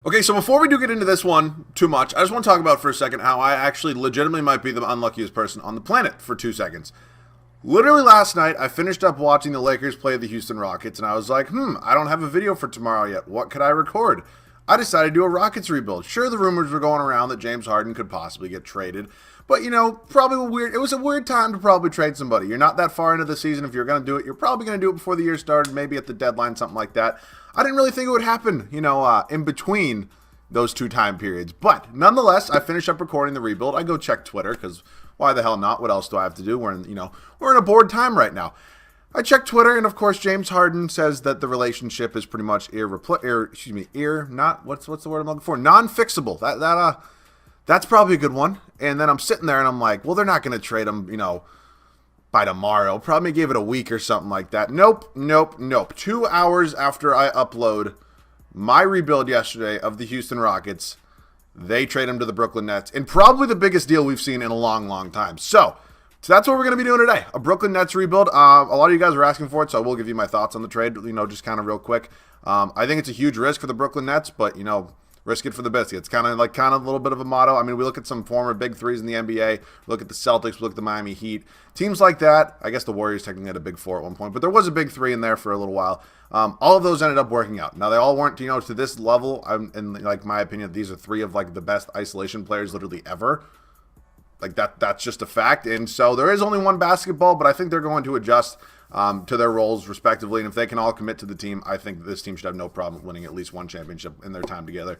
Okay, so before we do get into this one too much, I just want to talk about for a second how I actually legitimately might be the unluckiest person on the planet for 2 seconds. Literally last night, I finished up watching the Lakers play the Houston Rockets, and I was like, I don't have a video for tomorrow yet. What could I record? I decided to do a Rockets rebuild. Sure, the rumors were going around that James Harden could possibly get traded, but, probably it was a weird time to probably trade somebody. You're not that far into the season. If you're going to do it, you're probably going to do it before the year started, maybe at the deadline, something like that. I didn't really think it would happen, in between those 2 time periods. But nonetheless, I finished up recording the rebuild. I go check Twitter because why the hell not? What else do I have to do? We're in a bored time right now. I check Twitter, and of course, James Harden says that the relationship is pretty much non-fixable. That's probably a good one. And then I'm sitting there, and I'm like, well, they're not going to trade him, by tomorrow. Probably give it a week or something like that. Nope. 2 hours after I upload my rebuild yesterday of the Houston Rockets, they trade him to the Brooklyn Nets in probably the biggest deal we've seen in a long, long time. So that's what we're going to be doing today, a Brooklyn Nets rebuild. A lot of you guys were asking for it, so I will give you my thoughts on the trade, just kind of real quick. I think it's a huge risk for the Brooklyn Nets, but, risk it for the biscuit. It's kind of a little bit of a motto. I mean, we look at some former big threes in the NBA, look at the Celtics, look at the Miami Heat. Teams like that, I guess the Warriors technically had a big 4 at one point, but there was a big 3 in there for a little while. All of those ended up working out. Now, they all weren't, to this level. In my opinion, these are 3 of, the best isolation players literally ever. That's just a fact. And so there is only one basketball, but I think they're going to adjust to their roles respectively. And if they can all commit to the team, I think this team should have no problem winning at least one championship in their time together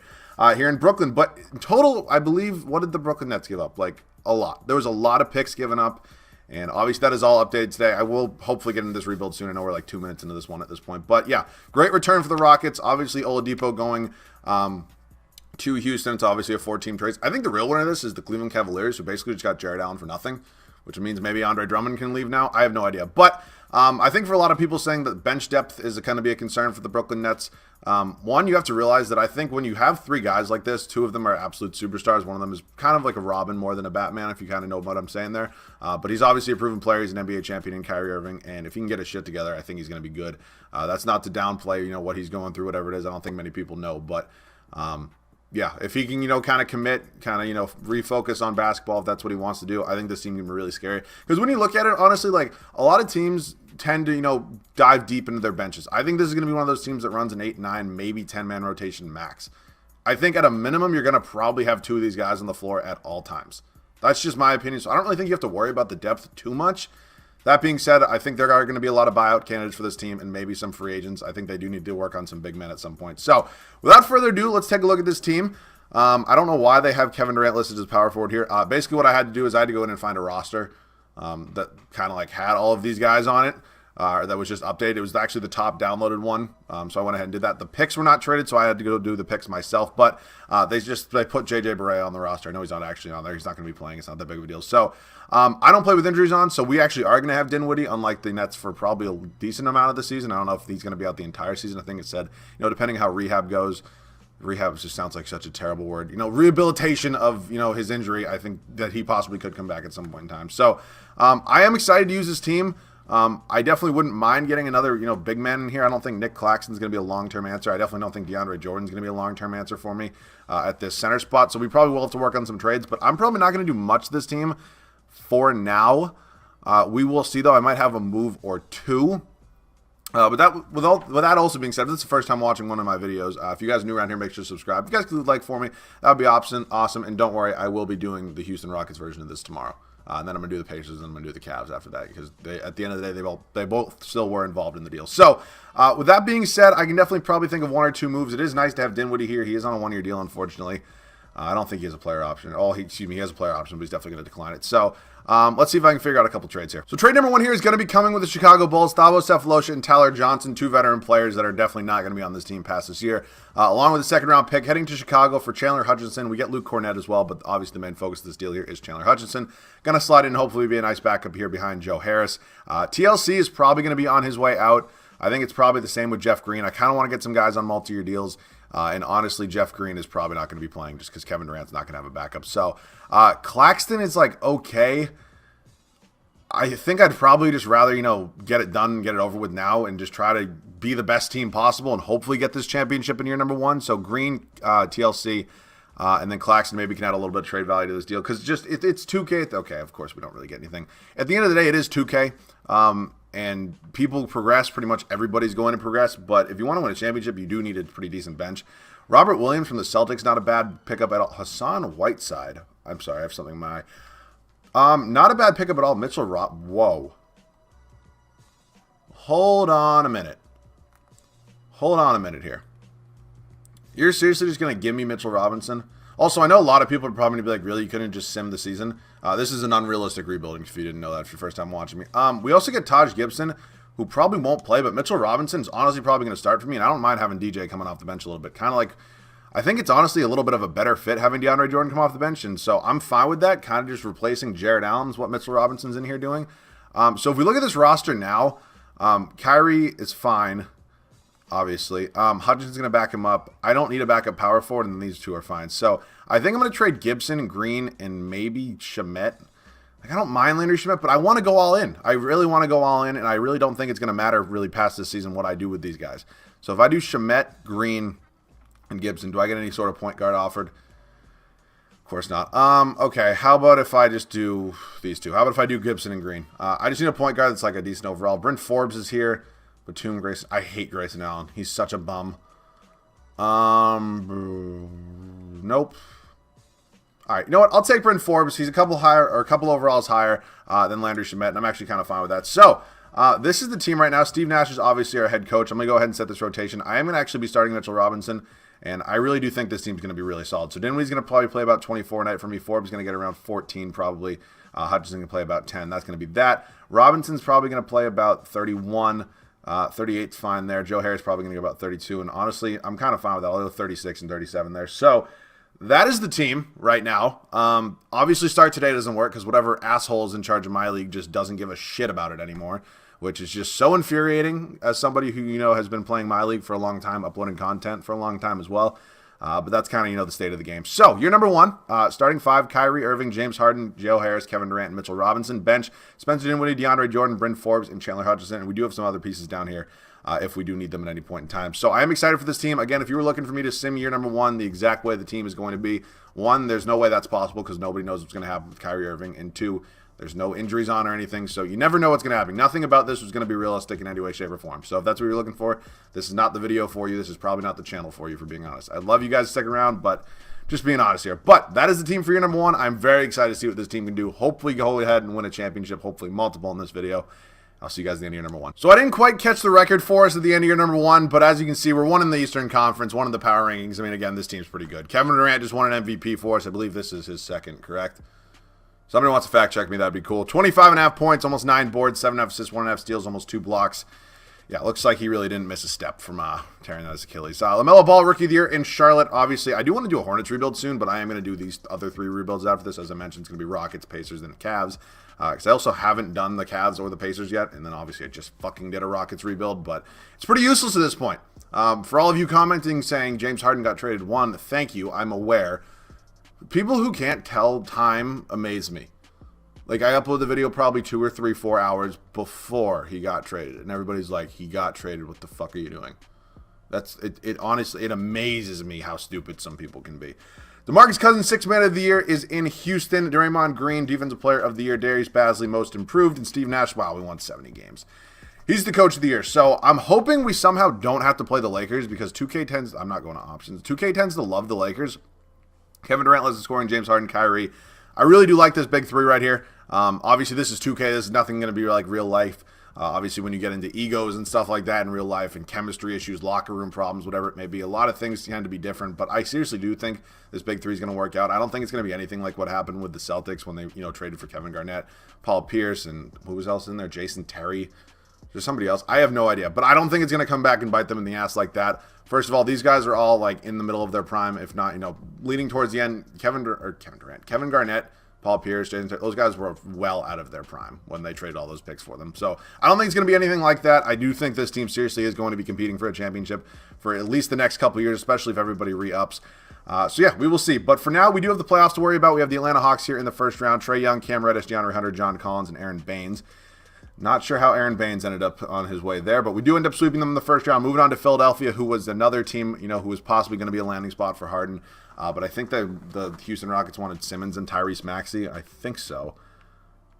here in Brooklyn. But in total, I believe, what did the Brooklyn Nets give up? A lot. There was a lot of picks given up. And obviously that is all updated today. I will hopefully get into this rebuild soon. I know we're 2 minutes into this one at this point. But yeah, great return for the Rockets. Obviously Oladipo going to Houston. It's obviously a 4-team trade. I think the real winner of this is the Cleveland Cavaliers, who basically just got Jared Allen for nothing, which means maybe Andre Drummond can leave now. I have no idea. But I think for a lot of people saying that bench depth is going to be a concern for the Brooklyn Nets, one, you have to realize that I think when you have 3 guys like this, 2 of them are absolute superstars. One of them is kind of like a Robin more than a Batman, if you kind of know what I'm saying there. But he's obviously a proven player. He's an NBA champion in Kyrie Irving, and if he can get his shit together, I think he's going to be good. That's not to downplay, what he's going through, whatever it is. I don't think many people know, but yeah, if he can, kind of commit, refocus on basketball, if that's what he wants to do, I think this team can be really scary. Because when you look at it, honestly, a lot of teams tend to, dive deep into their benches. I think this is going to be one of those teams that runs an 8, 9, maybe 10-man rotation max. I think at a minimum, you're going to probably have 2 of these guys on the floor at all times. That's just my opinion. So I don't really think you have to worry about the depth too much. That being said, I think there are going to be a lot of buyout candidates for this team and maybe some free agents. I think they do need to work on some big men at some point. So without further ado, let's take a look at this team. I don't know why they have Kevin Durant listed as power forward here. Basically what I had to do is I had to go in and find a roster that kind of had all of these guys on it. That was just updated. It was actually the top downloaded one, so I went ahead and did that. The picks were not traded, so I had to go do the picks myself, but they put JJ Barea on the roster. I know he's not actually on there. He's not going to be playing. It's not that big of a deal. So I don't play with injuries on, so we actually are going to have Dinwiddie, unlike the Nets, for probably a decent amount of the season. I don't know if he's going to be out the entire season. I think it said, depending how rehab goes. Rehab just sounds like such a terrible word. Rehabilitation of, his injury, I think that he possibly could come back at some point in time. So I am excited to use this team. I definitely wouldn't mind getting another, big man in here. I don't think Nick Claxton's going to be a long-term answer. I definitely don't think DeAndre Jordan's going to be a long-term answer for me at this center spot. So we probably will have to work on some trades, but I'm probably not going to do much this team for now. We will see, though. I might have a move or 2. But with that also being said, if this is the first time watching one of my videos, if you guys are new around here, make sure to subscribe. If you guys could like for me, that would be awesome. And don't worry, I will be doing the Houston Rockets version of this tomorrow. And then I'm going to do the Pacers and I'm going to do the Cavs after that because at the end of the day, they both still were involved in the deal. So with that being said, I can definitely probably think of 1 or 2 moves. It is nice to have Dinwiddie here. He is on a 1-year deal, unfortunately. I don't think he has a player option. He has a player option, but he's definitely going to decline it. So let's see if I can figure out a couple trades here. So trade number 1 here is going to be coming with the Chicago Bulls. Thabo Sefolosha and Tyler Johnson, 2 veteran players that are definitely not going to be on this team past this year. Along with a second-round pick, heading to Chicago for Chandler Hutchinson. We get Luke Cornett as well, but obviously the main focus of this deal here is Chandler Hutchinson. Going to slide in and hopefully be a nice backup here behind Joe Harris. TLC is probably going to be on his way out. I think it's probably the same with Jeff Green. I kind of want to get some guys on multi-year deals. And honestly, Jeff Green is probably not going to be playing just because Kevin Durant's not going to have a backup. So Claxton is okay. I think I'd probably just rather, get it done, get it over with now, and just try to be the best team possible and hopefully get this championship in year number 1. So Green, TLC, and then Claxton maybe can add a little bit of trade value to this deal because it's 2K. Okay, of course we don't really get anything. At the end of the day, it is 2K, and people progress. Pretty much everybody's going to progress, but if you want to win a championship, you do need a pretty decent bench. Robert Williams from the Celtics, not a bad pickup at all. Hassan Whiteside. I'm sorry, I have something in my eye. Not a bad pickup at all. Mitchell Whoa. Hold on a minute here. You're seriously just going to give me Mitchell Robinson? Also, I know a lot of people are probably going to be like, really, you couldn't just sim the season? This is an unrealistic rebuilding, if you didn't know that for your first time watching me. We also get Taj Gibson, who probably won't play, but Mitchell Robinson's honestly probably going to start for me, and I don't mind having DJ coming off the bench a little bit. Kind of like, I think it's honestly a little bit of a better fit having DeAndre Jordan come off the bench, and so I'm fine with that, kind of just replacing Jared Allen is what Mitchell Robinson's in here doing. So if we look at this roster now, Kyrie is fine, obviously. Hutchinson's going to back him up. I don't need a backup power forward, and these two are fine. So I think I'm going to trade Gibson, Green, and maybe Shamet. Like, I don't mind Landry Shamet, but I want to go all in. I really want to go all in, and I really don't think it's going to matter really past this season what I do with these guys. So if I do Shamet, Green, and Gibson, do I get any sort of point guard offered? Of course not. Okay, how about if I just do these two? How about if I do Gibson and Green? I just need a point guard that's like a decent overall. Bryn Forbes is here. Batum, Grayson. I hate Grayson Allen. He's such a bum. Nope. All right, you know what? I'll take Bryn Forbes. He's a couple overalls higher than Landry Shamet, and I'm actually kind of fine with that. So this is the team right now. Steve Nash is obviously our head coach. I'm going to go ahead and set this rotation. I am going to actually be starting Mitchell Robinson, and I really do think this team's going to be really solid. So Dinwiddie's going to probably play about 24 a night for me. Forbes is going to get around 14 probably. Hutchinson can play about 10. That's going to be that. Robinson's probably going to play about 31. 38's fine there. Joe Harris probably going to go about 32. And honestly, I'm kind of fine with that. I'll go 36 and 37 there. So that is the team right now. Obviously, start today doesn't work because whatever asshole is in charge of my league just doesn't give a shit about it anymore, which is just so infuriating as somebody who, has been playing my league for a long time, uploading content for a long time as well. But that's kind of, the state of the game. So, year number 1, starting 5, Kyrie Irving, James Harden, Joe Harris, Kevin Durant, and Mitchell Robinson. Bench, Spencer Dinwiddie, DeAndre Jordan, Bryn Forbes, and Chandler Hutchinson. And we do have some other pieces down here if we do need them at any point in time. So, I am excited for this team. Again, if you were looking for me to sim year number 1, the exact way the team is going to be, 1, there's no way that's possible because nobody knows what's going to happen with Kyrie Irving. And 2, there's no injuries on or anything, so you never know what's going to happen. Nothing about this was going to be realistic in any way, shape, or form. So if that's what you're looking for, this is not the video for you. This is probably not the channel for you, for being honest. I'd love you guys to stick around, but just being honest here. But that is the team for year number 1. I'm very excited to see what this team can do. Hopefully go ahead and win a championship, hopefully multiple in this video. I'll see you guys at the end of year number 1. So I didn't quite catch the record for us at the end of year number 1, but as you can see, we're 1 in the Eastern Conference, 1 in the power rankings. I mean, again, this team's pretty good. Kevin Durant just won an MVP for us. I believe this is his second, correct? Somebody wants to fact check me, that'd be cool. 25.5 points, almost 9 boards, 7.5 assists, 1.5 steals, almost 2 blocks. Yeah, looks like he really didn't miss a step from tearing out his Achilles. LaMelo Ball, Rookie of the Year in Charlotte. Obviously, I do want to do a Hornets rebuild soon, but I am going to do these other 3 rebuilds after this. As I mentioned, it's going to be Rockets, Pacers, and Cavs. Because I also haven't done the Cavs or the Pacers yet. And then obviously I just fucking did a Rockets rebuild. But it's pretty useless at this point. For all of you commenting saying James Harden got traded, 1, thank you. I'm aware. People who can't tell time amaze me. Like, I upload the video probably 2 or 3, 4 hours before he got traded. And everybody's like, he got traded. What the fuck are you doing? It honestly, it amazes me how stupid some people can be. DeMarcus Cousins, 6th Man of the Year, is in Houston. Draymond Green, Defensive Player of the Year. Darius Bazley, Most Improved. And Steve Nash, wow, we won 70 games. He's the Coach of the Year. So I'm hoping we somehow don't have to play the Lakers because 2K tends, I'm not going to options. 2K tends to love the Lakers. Kevin Durant leads the scoring, James Harden, Kyrie. I really do like this big 3 right here. Obviously, this is 2K. This is nothing going to be like real life. Obviously, when you get into egos and stuff like that in real life and chemistry issues, locker room problems, whatever it may be, a lot of things tend to be different. But I seriously do think this big 3 is going to work out. I don't think it's going to be anything like what happened with the Celtics when they, traded for Kevin Garnett, Paul Pierce, and who was else in there? Jason Terry. There's somebody else. I have no idea. But I don't think it's going to come back and bite them in the ass like that. First of all, these guys are all like in the middle of their prime, if not, leading towards the end. Kevin Garnett, Paul Pierce, Jason Terry, those guys were well out of their prime when they traded all those picks for them. So I don't think it's going to be anything like that. I do think this team seriously is going to be competing for a championship for at least the next couple years, especially if everybody re-ups. So yeah, we will see. But for now, we do have the playoffs to worry about. We have the Atlanta Hawks here in the first round. Trae Young, Cam Reddish, DeAndre Hunter, John Collins, and Aaron Baines. Not sure how Aaron Baines ended up on his way there, but we do end up sweeping them in the first round. Moving on to Philadelphia, who was another team, who was possibly going to be a landing spot for Harden. But I think the Houston Rockets wanted Simmons and Tyrese Maxey. I think so.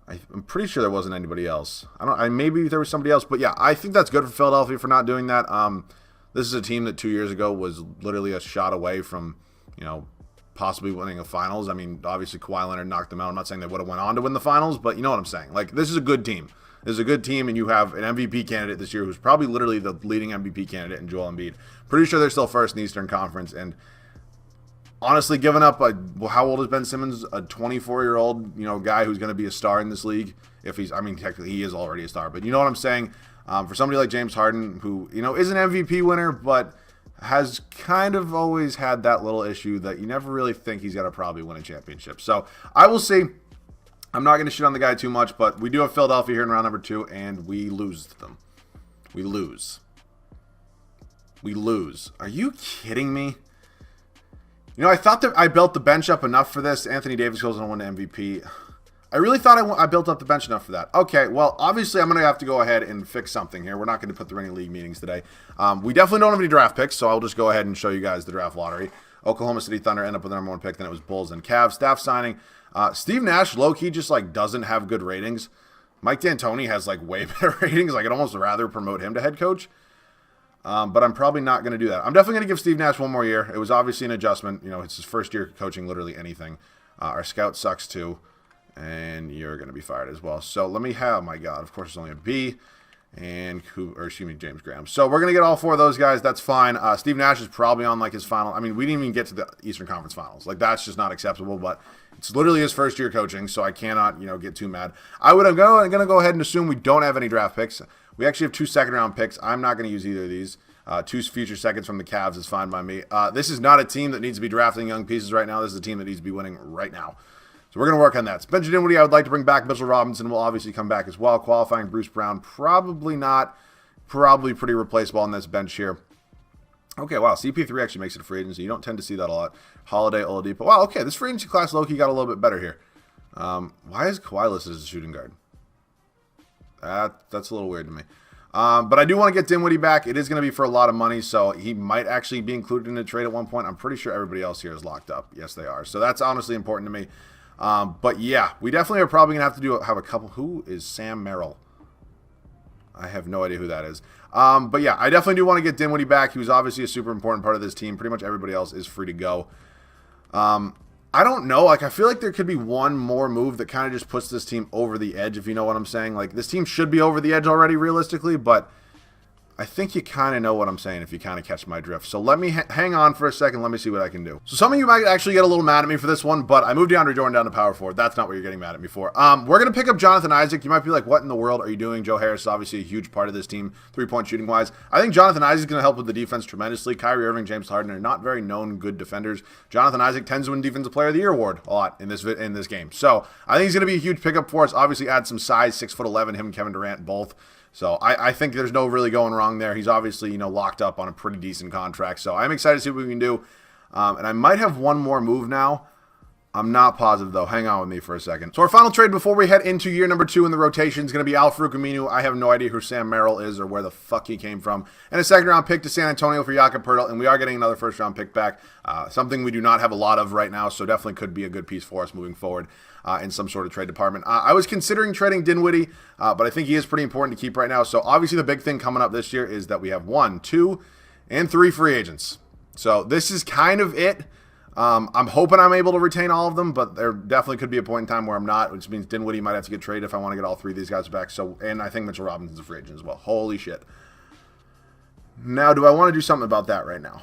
I'm pretty sure there wasn't anybody else. Maybe there was somebody else, but yeah, I think that's good for Philadelphia for not doing that. This is a team that 2 years ago was literally a shot away from, possibly winning a finals. I mean, obviously Kawhi Leonard knocked them out. I'm not saying they would have went on to win the finals, but you know what I'm saying. Like, this is a good team. This is a good team, and you have an MVP candidate this year who's probably literally the leading MVP candidate in Joel Embiid. Pretty sure they're still first in the Eastern Conference, and honestly, giving up how old is Ben Simmons? A 24-year-old, guy who's going to be a star in this league. Technically he is already a star, but you know what I'm saying? For somebody like James Harden, who, is an MVP winner, but has kind of always had that little issue that you never really think he's going to probably win a championship. So I will see. I'm not going to shit on the guy too much, but we do have Philadelphia here in round number 2, and we lose them. We lose. Are you kidding me? I thought that I built the bench up enough for this. Anthony Davis goes on to win MVP. I really thought I built up the bench enough for that. Okay, well, obviously I'm going to have to go ahead and fix something here. We're not going to put through any league meetings today. We definitely don't have any draft picks, so I'll just go ahead and show you guys the draft lottery. Oklahoma City Thunder end up with the number 1 pick. Then it was Bulls and Cavs. Staff signing. Steve Nash, low-key, just doesn't have good ratings. Mike D'Antoni has way better ratings. I'd almost rather promote him to head coach. But I'm probably not going to do that. I'm definitely going to give Steve Nash one more year. It was obviously an adjustment. It's his first year coaching literally anything. Our scout sucks too. And you're going to be fired as well. So let me have, my God, of course it's only a B. And James Graham. So we're going to get all 4 of those guys. That's fine. Steve Nash is probably on his final. I mean, we didn't even get to the Eastern Conference Finals. That's just not acceptable. But it's literally his first year coaching, so I cannot, get too mad. I'm going to go ahead and assume we don't have any draft picks. We actually have 2 second-round picks. I'm not going to use either of these. 2 future seconds from the Cavs is fine by me. This is not a team that needs to be drafting young pieces right now. This is a team that needs to be winning right now. So we're going to work on that. Spencer Dinwiddie, I would like to bring back. Mitchell Robinson will obviously come back as well. Qualifying Bruce Brown, probably not. Probably pretty replaceable on this bench here. Okay, wow. CP3 actually makes it a free agency. You don't tend to see that a lot. Holiday, Oladipo. Wow, okay. This free agency class low-key got a little bit better here. Why is Kawhi listed as a shooting guard? That's a little weird to me. But I do want to get Dinwiddie back. It is going to be for a lot of money, so he might actually be included in a trade at one point. I'm pretty sure everybody else here is locked up. Yes, they are. So that's honestly important to me. But yeah, we definitely are probably going to have to have a couple. Who is Sam Merrill? I have no idea who that is. But yeah, I definitely do want to get Dinwiddie back. He was obviously a super important part of this team. Pretty much everybody else is free to go. I don't know. I feel like there could be one more move that kind of just puts this team over the edge, if you know what I'm saying. This team should be over the edge already, realistically, but I think you kind of know what I'm saying if you kind of catch my drift. So let me hang on for a second. Let me see what I can do. So some of you might actually get a little mad at me for this one, but I moved DeAndre Jordan down to power forward. That's not what you're getting mad at me for. We're going to pick up Jonathan Isaac. You might be like, what in the world are you doing? Joe Harris is obviously a huge part of this team, 3-point shooting wise. I think Jonathan Isaac is going to help with the defense tremendously. Kyrie Irving, James Harden are not very known good defenders. Jonathan Isaac tends to win Defensive Player of the Year award a lot in this game. So I think he's going to be a huge pickup for us. Obviously add some size, 6'11", him and Kevin Durant both. So I think there's no really going wrong there. He's obviously, locked up on a pretty decent contract. So I'm excited to see what we can do. And I might have one more move now. I'm not positive, though. Hang on with me for a second. So our final trade before we head into year number 2 in the rotation is going to be Al-Farouq Aminu. I have no idea who Sam Merrill is or where the fuck he came from. And a second-round pick to San Antonio for Jakob Poeltl. And we are getting another first-round pick back. Something we do not have a lot of right now, so definitely could be a good piece for us moving forward in some sort of trade department. I was considering trading Dinwiddie, but I think he is pretty important to keep right now. So obviously the big thing coming up this year is that we have 1, 2, and 3 free agents. So this is kind of it. I'm hoping I'm able to retain all of them, but there definitely could be a point in time where I'm not, which means Dinwiddie might have to get traded if I want to get all 3 of these guys back. So, and I think Mitchell Robinson's a free agent as well. Holy shit. Now, do I want to do something about that right now?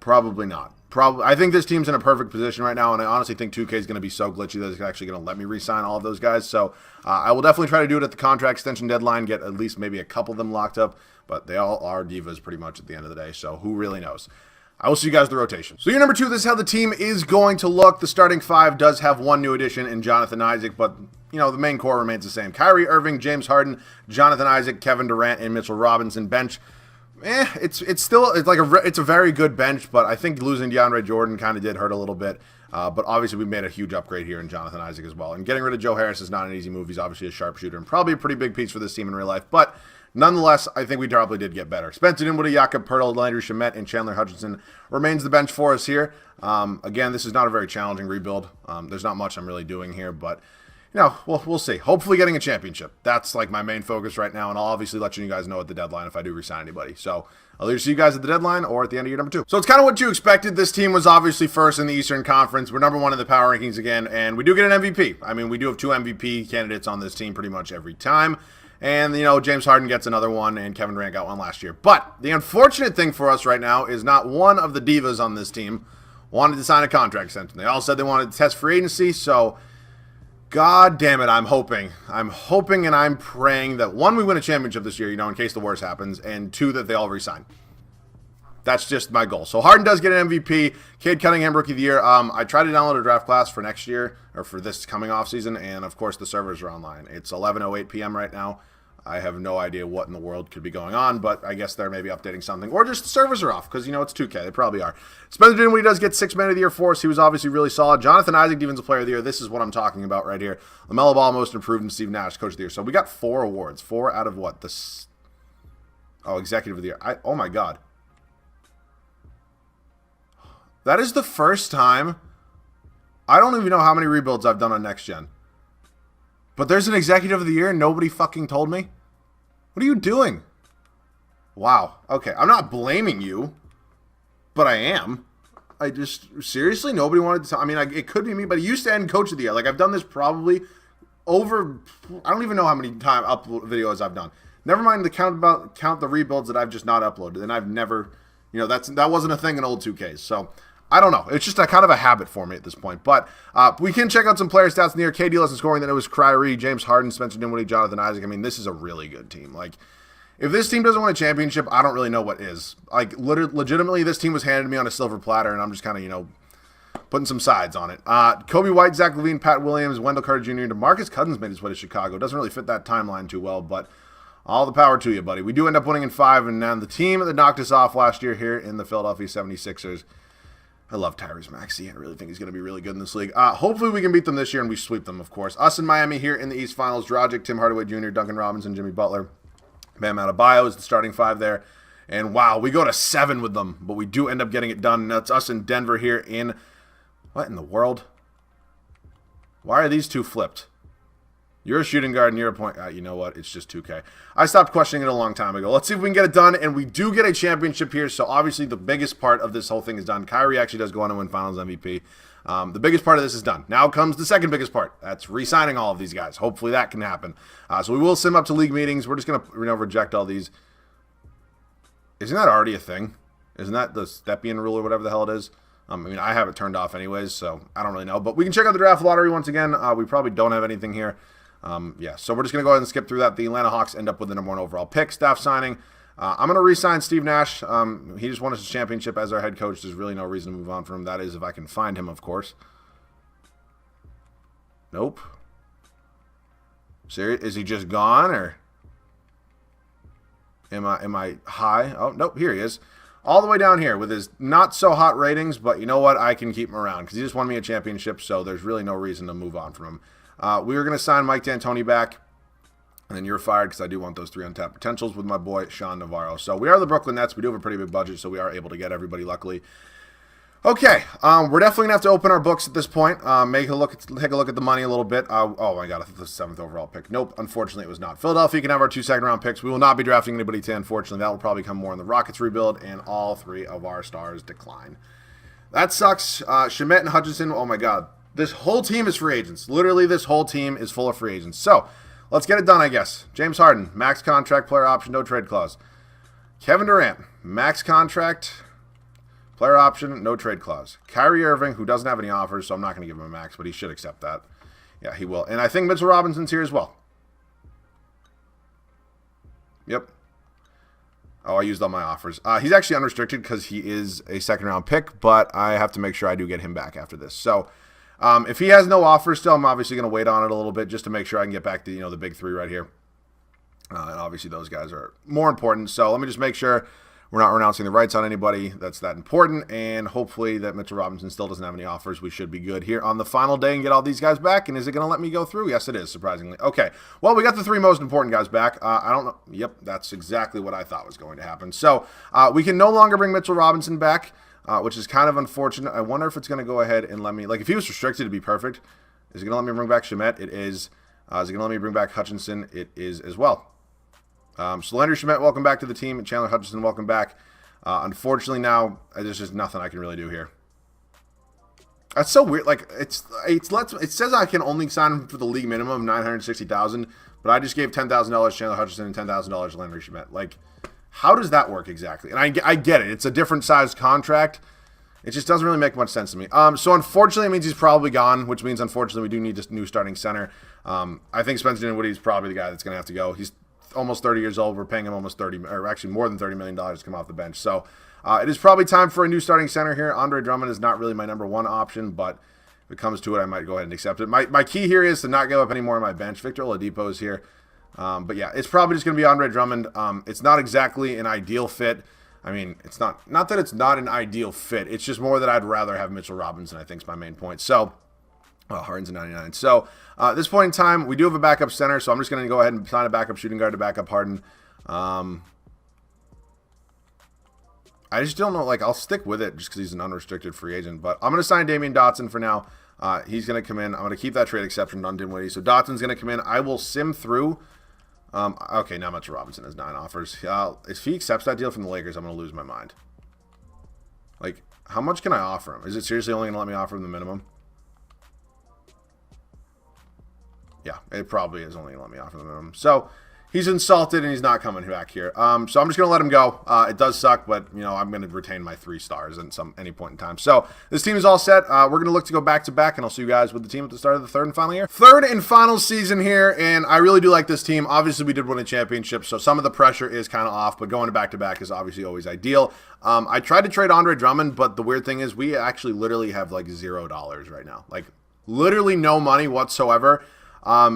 Probably not. I think this team's in a perfect position right now, and I honestly think 2K is going to be so glitchy that it's actually going to let me re-sign all of those guys. So I will definitely try to do it at the contract extension deadline, get at least maybe a couple of them locked up, but they all are divas pretty much at the end of the day, so who really knows? I will see you guys in the rotation. So year number 2, this is how the team is going to look. The starting 5 does have one new addition in Jonathan Isaac, but the main core remains the same. Kyrie Irving, James Harden, Jonathan Isaac, Kevin Durant, and Mitchell Robinson. Bench, It's a very good bench, but I think losing DeAndre Jordan kind of did hurt a little bit. But obviously we made a huge upgrade here in Jonathan Isaac as well. And getting rid of Joe Harris is not an easy move. He's obviously a sharpshooter and probably a pretty big piece for this team in real life. But nonetheless, I think we probably did get better. Spencer Dinwiddie, Jakob Poeltl, Landry Shamet, and Chandler Hutchinson remains the bench for us here. Again, this is not a very challenging rebuild. There's not much I'm really doing here, but we'll see. Hopefully getting a championship. That's like my main focus right now, and I'll obviously let you guys know at the deadline if I do resign anybody. So I'll either see you guys at the deadline or at the end of year number 2. So it's kind of what you expected. This team was obviously first in the Eastern Conference. We're number 1 in the power rankings again, and we do get an MVP. I mean, we do have 2 MVP candidates on this team pretty much every time. And, James Harden gets another one, and Kevin Durant got one last year. But the unfortunate thing for us right now is not one of the divas on this team wanted to sign a contract extension. They all said they wanted to test free agency, so God damn it, I'm hoping and I'm praying that 1, we win a championship this year, in case the worst happens, and 2, that they all resign. That's just my goal. So Harden does get an MVP. Cade Cunningham, Rookie of the Year. I tried to download a draft class for next year, or for this coming off season, and of course the servers are online. It's 11:08 p.m. right now. I have no idea what in the world could be going on, but I guess they're maybe updating something. Or just the servers are off, because, it's 2K. They probably are. Spencer Dinwiddie does get 6 Man of the Year for us. He was obviously really solid. Jonathan Isaac, Defensive Player of the Year. This is what I'm talking about right here. LaMelo Ball, Most Improved, and Steve Nash, Coach of the Year. So we got 4 awards. 4 out of what? Executive of the Year. Oh, my God. That is the first time. I don't even know how many rebuilds I've done on Next Gen. But there's an Executive of the Year and nobody fucking told me? What are you doing? Wow. Okay, I'm not blaming you, but I am. Seriously, nobody wanted to tell. I mean, it could be me, but it used to end Coach of the Year. Like, I've done this probably over, I don't even know how many upload videos I've done. Never mind the count the rebuilds that I've just not uploaded, and I've never, that wasn't a thing in old 2Ks, so I don't know. It's just a kind of a habit for me at this point. But we can check out some player stats in here. KD less in scoring than it was Kyrie, James Harden, Spencer Dinwiddie, Jonathan Isaac. I mean, this is a really good team. Like, if this team doesn't win a championship, I don't really know what is. Like, legitimately, this team was handed to me on a silver platter, and I'm just kind of, putting some sides on it. Kobe White, Zach LaVine, Pat Williams, Wendell Carter Jr., and DeMarcus Cousins made his way to Chicago. Doesn't really fit that timeline too well, but all the power to you, buddy. We do end up winning in 5, and now the team that knocked us off last year here in the Philadelphia 76ers. I love Tyrese Maxey. I really think he's going to be really good in this league. Hopefully we can beat them this year and we sweep them, of course. Us in Miami here in the East Finals. Dragic, Tim Hardaway Jr., Duncan Robinson, Jimmy Butler. Bam Adebayo is the starting 5 there. And wow, we go to 7 with them, but we do end up getting it done. That's us in Denver here in... What in the world? Why are these 2 flipped? You're a shooting guard and you're a point... you know what? It's just 2K. I stopped questioning it a long time ago. Let's see if we can get it done, and we do get a championship here, so obviously the biggest part of this whole thing is done. Kyrie actually does go on to win Finals MVP. The biggest part of this is done. Now comes the second biggest part. That's re-signing all of these guys. Hopefully that can happen. So we will sim up to league meetings. We're just going to reject all these. Isn't that already a thing? Isn't that the Stepien rule or whatever the hell it is? I mean, I have it turned off anyways, so I don't really know. But we can check out the draft lottery once again. We probably don't have anything here. So we're just going to go ahead and skip through that. The Atlanta Hawks end up with the number 1 overall pick. Staff signing. I'm going to re-sign Steve Nash. He just won us a championship as our head coach. There's really no reason to move on from him. That is if I can find him, of course. Nope. Serious? Is he just gone, or am I high? Oh, nope, here he is. All the way down here with his not-so-hot ratings, but you know what? I can keep him around because he just won me a championship, so there's really no reason to move on from him. We were going to sign Mike D'Antoni back, and then you're fired because I do want those 3 untapped potentials with my boy Sean Navarro. So we are the Brooklyn Nets. We do have a pretty big budget, so we are able to get everybody, luckily. Okay, we're definitely going to have to open our books at this point. Take a look at the money a little bit. Oh my God, I think the 7th overall pick. Nope, unfortunately it was not. Philadelphia can have our 2 second-round picks. We will not be drafting anybody to, unfortunately. That will probably come more in the Rockets rebuild, and all 3 of our stars decline. That sucks. Shamet and Hutchinson, oh my God. This whole team is free agents. Literally, this whole team is full of free agents. So, let's get it done, I guess. James Harden, max contract, player option, no trade clause. Kevin Durant, max contract, player option, no trade clause. Kyrie Irving, who doesn't have any offers, so I'm not going to give him a max, but he should accept that. Yeah, he will. And I think Mitchell Robinson's here as well. Yep. Oh, I used all my offers. He's actually unrestricted because he is a second-round pick, but I have to make sure I do get him back after this. So, if he has no offers still, I'm obviously going to wait on it a little bit just to make sure I can get back to, the big 3 right here. And obviously those guys are more important. So let me just make sure We're not renouncing the rights on anybody. That's that important. And hopefully that Mitchell Robinson still doesn't have any offers. We should be good here on the final day and get all these guys back. And is it going to let me go through? Yes, it is, surprisingly. Okay. Well, we got the 3 most important guys back. I don't know. Yep, that's exactly what I thought was going to happen. So we can no longer bring Mitchell Robinson back, which is kind of unfortunate. I wonder if it's going to go ahead and let me, like if he was restricted to be perfect, is it going to let me bring back Shamet? It is. Is it going to let me bring back Hutchinson? It is as well. So Landry Shamet, welcome back to the team. And Chandler Hutchinson, welcome back. Unfortunately, now there's just nothing I can really do here. That's so weird. Like it says I can only sign him for the league minimum of $960,000, but I just gave $10,000 to Chandler Hutchinson and $10,000 to Landry Shamet. Like, how does that work exactly? And I get it. It's a different size contract. It just doesn't really make much sense to me. So unfortunately, it means he's probably gone, which means unfortunately we do need this new starting center. I think Spencer Dinwiddie is probably the guy that's going to have to go. He's almost 30 years old. We're paying him almost or actually more than $30 million to come off the bench. So it is probably time for a new starting center here. Andre Drummond is not really my number one option, but if it comes to it, I might go ahead and accept it. My key here is to not give up any more of my bench. Victor Oladipo is here. But yeah, it's probably just going to be Andre Drummond. It's not exactly an ideal fit. I mean, it's not that it's not an ideal fit. It's just more that I'd rather have Mitchell Robinson, I think is my main point. So Harden's a 99. So at this point in time, we do have a backup center, so I'm just going to go ahead and sign a backup shooting guard to back up Harden. I just don't know. Like, I'll stick with it just because he's an unrestricted free agent. But I'm going to sign Damian Dotson for now. He's going to come in. I'm going to keep that trade exception on Dinwiddie. So Dotson's going to come in. I will sim through. Okay, now Mitchell Robinson has 9 offers. If he accepts that deal from the Lakers, I'm going to lose my mind. Like, how much can I offer him? Is it seriously only going to let me offer him the minimum? Yeah, it probably is only going to let me offer the minimum. So he's insulted and he's not coming back here. So I'm just going to let him go. It does suck, but you know I'm going to retain my 3 stars at any point in time. So this team is all set. We're going to look to go back to back, and I'll see you guys with the team at the start of the 3rd and final year. 3rd and final season here, and I really do like this team. Obviously, we did win a championship, so some of the pressure is kind of off, but going to back is obviously always ideal. I tried to trade Andre Drummond, but the weird thing is we actually literally have like $0 right now. Like literally no money whatsoever.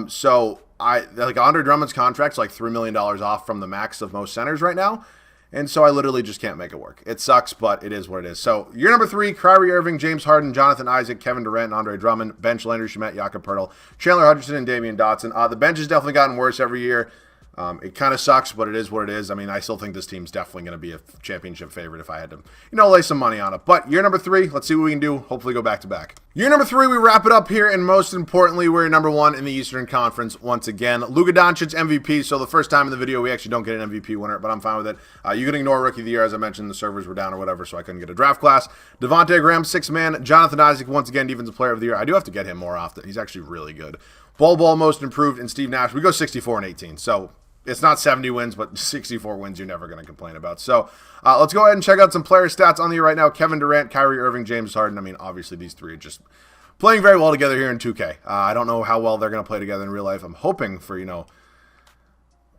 So like Andre Drummond's contract's like $3 million off from the max of most centers right now. And so I literally just can't make it work. It sucks, but it is what it is. So year number 3, Kyrie Irving, James Harden, Jonathan Isaac, Kevin Durant, and Andre Drummond. Bench, Landry Shamet, Jakob Poeltl, Chandler Hutchinson, and Damian Dotson. The bench has definitely gotten worse every year. It kind of sucks, but it is what it is. I mean, I still think this team's definitely going to be a championship favorite if I had to, lay some money on it. But year number 3, let's see what we can do. Hopefully go back to back. Year number 3, we wrap it up here, and most importantly, we're number 1 in the Eastern Conference once again. Luka Doncic MVP. So the first time in the video, we actually don't get an MVP winner, but I'm fine with it. You can ignore Rookie of the Year. As I mentioned, the servers were down or whatever, so I couldn't get a draft class. Devontae Graham, 6th man. Jonathan Isaac, once again, Defensive Player of the Year. I do have to get him more often. He's actually really good. Bol most improved, and Steve Nash. We go 64 and 18. So it's not 70 wins, but 64 wins you're never going to complain about. So let's go ahead and check out some player stats on the year right now. Kevin Durant, Kyrie Irving, James Harden. I mean, obviously these 3 are just playing very well together here in 2K. I don't know how well they're going to play together in real life. I'm hoping for,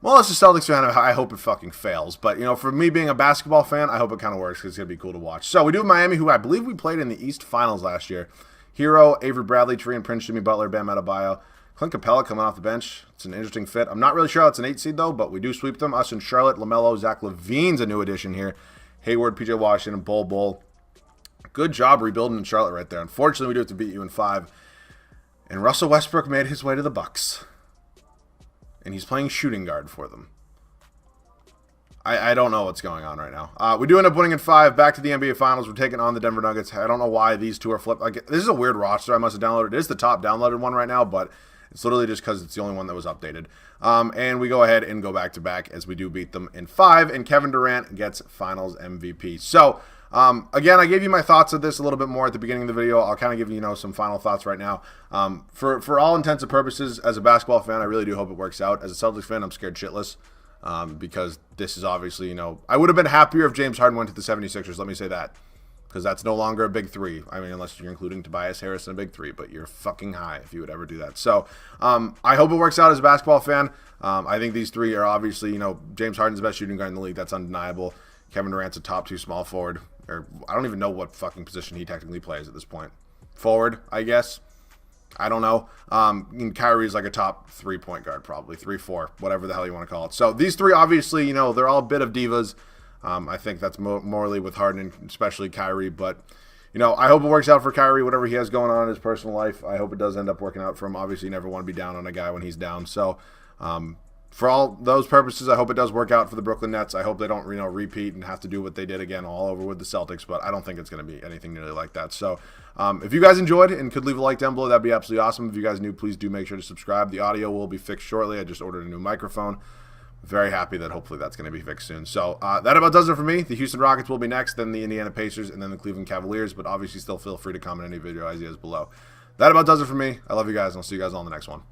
well, as a Celtics fan, I hope it fucking fails. But, for me being a basketball fan, I hope it kind of works because it's going to be cool to watch. So we do have Miami, who I believe we played in the East Finals last year. Hero, Avery Bradley, Tariq Prince, Jimmy Butler, Bam Adebayo. Clint Capella coming off the bench. It's an interesting fit. I'm not really sure it's an 8 seed, though, but we do sweep them. Us and Charlotte, LaMelo, Zach LaVine's a new addition here. Hayward, PJ Washington, Bol. Good job rebuilding in Charlotte right there. Unfortunately, we do have to beat you in 5. And Russell Westbrook made his way to the Bucks. And he's playing shooting guard for them. I don't know what's going on right now. We do end up winning in 5. Back to the NBA Finals. We're taking on the Denver Nuggets. I don't know why these 2 are flipped. Like, this is a weird roster I must have downloaded. It is the top downloaded one right now, but it's literally just because it's the only one that was updated. And we go ahead and go back to back as we do beat them in 5. And Kevin Durant gets Finals MVP. So, again, I gave you my thoughts of this a little bit more at the beginning of the video. I'll kind of give you, some final thoughts right now. For all intents and purposes, as a basketball fan, I really do hope it works out. As a Celtics fan, I'm scared shitless. Because this is obviously, I would have been happier if James Harden went to the 76ers. Let me say that. Because that's no longer a big 3. I mean, unless you're including Tobias Harris in a big 3, but you're fucking high if you would ever do that. So, I hope it works out as a basketball fan. I think these 3 are obviously, James Harden's the best shooting guard in the league. That's undeniable. Kevin Durant's a top 2 small forward. Or I don't even know what fucking position he technically plays at this point. Forward, I guess. I don't know. And Kyrie's like a top 3 point guard, probably 3-4, whatever the hell you want to call it. So these 3, obviously, they're all a bit of divas. I think that's morally with Harden, especially Kyrie. But, I hope it works out for Kyrie, whatever he has going on in his personal life. I hope it does end up working out for him. Obviously, you never want to be down on a guy when he's down. So, for all those purposes, I hope it does work out for the Brooklyn Nets. I hope they don't, repeat and have to do what they did again all over with the Celtics, but I don't think it's going to be anything nearly like that. So if you guys enjoyed and could leave a like down below, that'd be absolutely awesome. If you guys new, please do make sure to subscribe. The audio will be fixed shortly. I just ordered a new microphone. Very happy that hopefully that's going to be fixed soon. So that about does it for me. The Houston Rockets will be next, then the Indiana Pacers, and then the Cleveland Cavaliers, but obviously still feel free to comment any video ideas below. That about does it for me. I love you guys, and I'll see you guys on the next one.